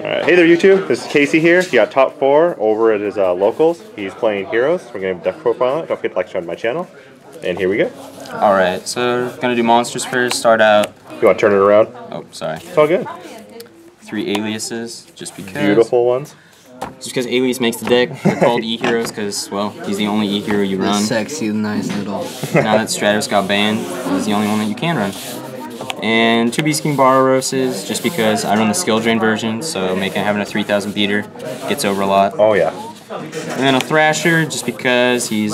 Hey there, YouTube. This is Casey here. He got top 4 over at his locals. He's playing Heroes. We're going to deck profile it. Don't forget to like, subscribe to my channel. And here we go. Alright, so we're going to do monsters first. Start out. You want to turn it around? Oh, sorry. It's all good. 3 aliases, just because. Beautiful ones. Just because alias makes the deck. They're called E-Heroes because, well, he's the only E-Hero you run. Sexy, nice little. Now that Stratos got banned, he's the only one that you can run. And 2 Beast King Barbaroses, just because I run the skill drain version, so having a 3000 beater gets over a lot. Oh yeah. And then a Thrasher, just because he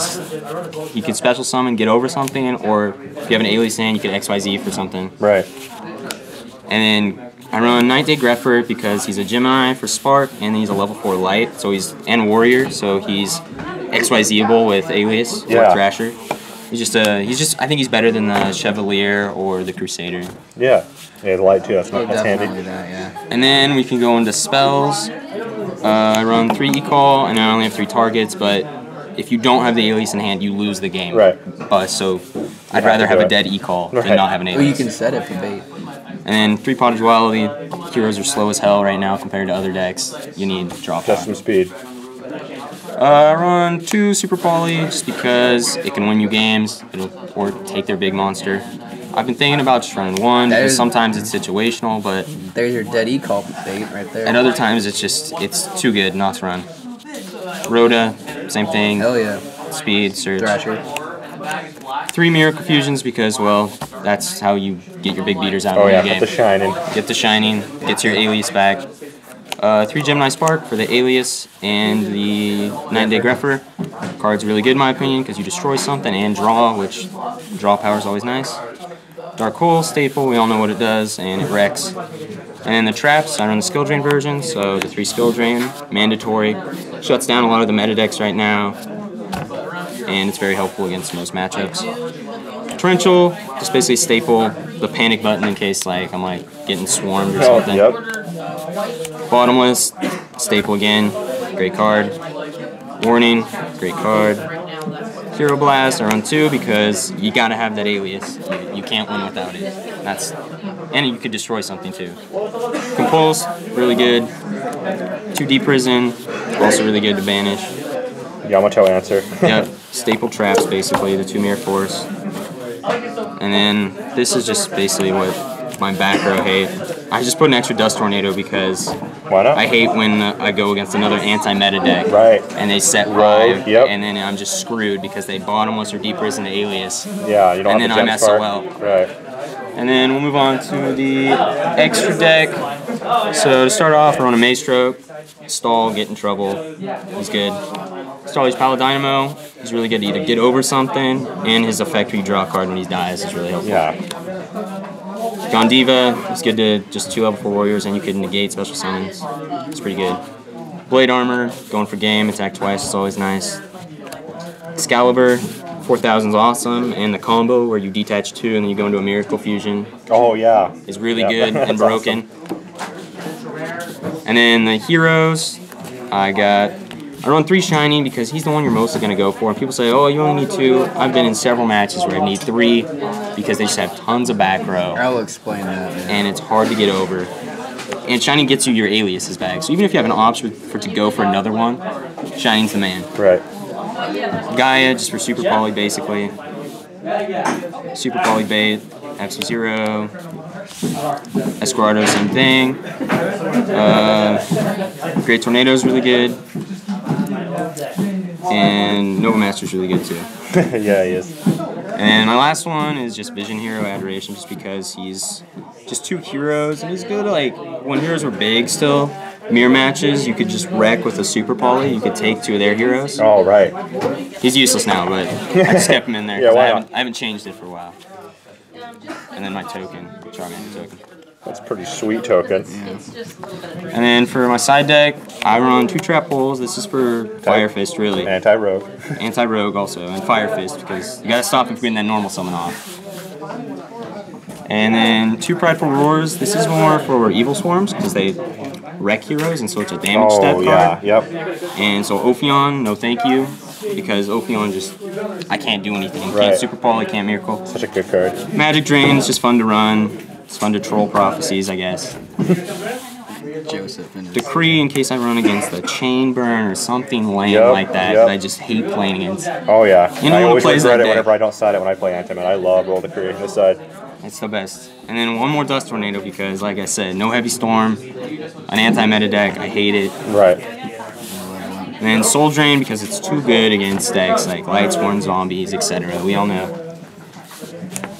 can special summon, get over something, or if you have an alias in, you could XYZ for something. Right. And then I run Night-Day Greffert because he's a Gemini for Spark, and he's a level 4 Light, so and Warrior, so he's XYZ-able with alias or Thrasher. He's just I think he's better than the Chevalier or the Crusader. Yeah, the Light too. That's handy. That, yeah. And then we can go into spells. I run 3 E-Call, and I only have 3 targets, but if you don't have the alias in hand, you lose the game. Right. So I'd rather have a dead E-Call than not have an alias. Well, you can set it for bait. And then 3 Pot of Duality. Heroes are slow as hell right now compared to other decks. You need drop. Just some speed. I run 2 Super Poly just because it can win you games, or take their big monster. I've been thinking about just running 1 because sometimes it's situational, but there's your dead E-Call bait right there. At other times it's too good not to run. Rhoda, same thing. Hell yeah. Speed, Surge. Thrasher. 3 Miracle Fusions because, well, that's how you get your big beaters out in the game. Get the shining. Get the shining, gets your alias back. 3 Gemini Spark for the alias and the Night-Day Greffert. Card's really good in my opinion because you destroy something and draw, which draw power is always nice. Dark Hole, staple, we all know what it does, and it wrecks. And then the traps, I run the skill drain version, so the 3 skill drain, mandatory. Shuts down a lot of the meta decks right now, and it's very helpful against most matchups. Torrential, just basically staple the panic button in case I'm getting swarmed or something. Bottomless, staple again, great card. Warning, great card. Hero Blast, I run 2 because you gotta have that alias. You can't win without it. And you could destroy something too. Compulse, really good. 2D Prison, also really good to banish. Yamato Answer. Yep, staple traps basically, the 2 Mirror Force. And then this is just basically what my back row hate. I just put an extra Dust Tornado because why not? I hate when I go against another anti-meta deck and they set 5, and then I'm just screwed because they bottomless or deep prison the alias. Yeah, you don't and have then the I'm SOL. Right. And then we'll move on to the extra deck. So to start off, we're on a Maestroke. Stall, get in trouble. He's good. Starly's Paladynamo. He's really good to either get over something, and his effect where you draw a card when he dies is really helpful. Yeah. Gondiva is good to just 2 level 4 warriors, and you can negate special summons. It's pretty good. Blade Armor, going for game, attack twice, it's always nice. Excalibur, 4000 is awesome, and the combo where you detach 2 and then you go into a Miracle Fusion. Oh yeah. Is really good and broken. Awesome. And then the heroes, I run 3 Shiny because he's the one you're mostly going to go for. And people say, oh, you only need 2. I've been in several matches where I need 3 because they just have tons of back row. I'll explain that, man. And it's hard to get over. And Shiny gets you your aliases back. So even if you have an option to go for another one, Shiny's the man. Right. Gaia, just for Super Poly, basically. Super Poly bait, F-Zero. Esquardo, same thing. Great Tornado is really good. And Nova Master's really good too. Yeah, he is. And my last one is just Vision Hero Adoration, just because he's just 2 heroes, and he's good when heroes were big still. Mirror matches, you could just wreck with a Super Poly. You could take 2 of their heroes. Oh, right. He's useless now, but I just kept him in there. Yeah, I haven't changed it for a while. And then my token, Charmander token. That's a pretty sweet token. Yeah. And then for my side deck, I run 2 Trap Holes. This is for Fire Fist, really. Anti-Rogue. Anti-Rogue also, and Fire Fist, because you gotta stop him from getting that normal summon off. And then 2 Prideful Roars. This is more for Evil Swarms, because they wreck heroes, and so it's a damage step card. Yep. And so Ophion, no thank you, because Ophion I can't do anything. Can't Super Poly, can't Miracle. Such a good card. Magic Drain is just fun to run. It's fun to troll prophecies, I guess. Joseph and Decree in case I run against a chain burn or something lame Yep, like that yep. that I just hate playing against. Oh yeah. You know I who always plays regret that it deck? whenever I don't side it when I play Antimate. I love roll the crew this side. It's the best. And then one more Dust Tornado because, like I said, no Heavy Storm, an anti-meta deck, I hate it. Right. And then Soul Drain because it's too good against decks like Lightsworn, Zombies, etc. We all know.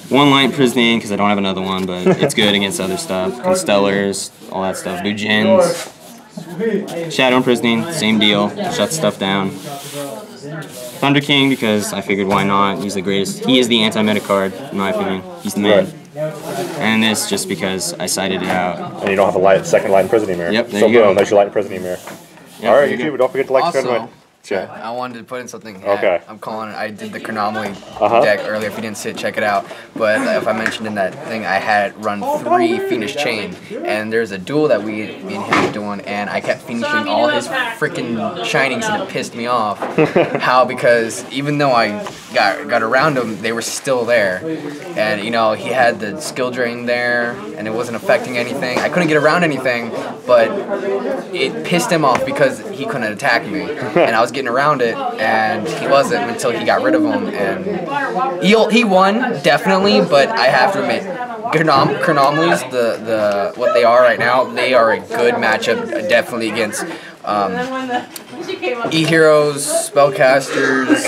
One Light Pristine because I don't have another one, but it's good against other stuff. Constellars, all that stuff. Bujins. Shadow and Pristine, same deal. Shut stuff down. Thunder King because I figured why not. He's the greatest. He is the anti-meta card, in my opinion. He's the man. And this just because I cited it out. And you don't have a second light imprisoning mirror. Yep, there so you go. boom, there's your light imprisoning mirror. Yep, Alright, there you YouTube, don't forget to like, subscribe to also, my channel. I wanted to put in something. Okay. I'm calling it. I did the Chronomaly Uh-huh. deck earlier. If you didn't see it, check it out. But if I mentioned in that thing, I had run 3 Fiendish Chain, and there's a duel that me and him were doing, and I kept finishing all his freaking shinings, and it pissed me off. How? Because even though I got around him, they were still there, and you know he had the skill drain there, and it wasn't affecting anything. I couldn't get around anything, but it pissed him off because he couldn't attack me, and I was getting around it, and he wasn't until he got rid of him, and he won definitely. But I have to admit, Chronomalies, the what they are right now, they are a good matchup, definitely against E-Heroes, Spellcasters,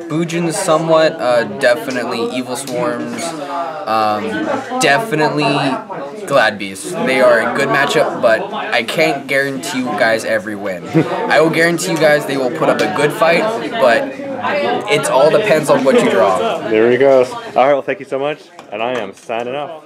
Bujins somewhat, definitely Evil Swarms, definitely Gladbeasts. They are a good matchup, but I can't guarantee you guys every win. I will guarantee you guys they will put up a good fight, but it all depends on what you draw. There he goes. Alright, well thank you so much, and I am signing off.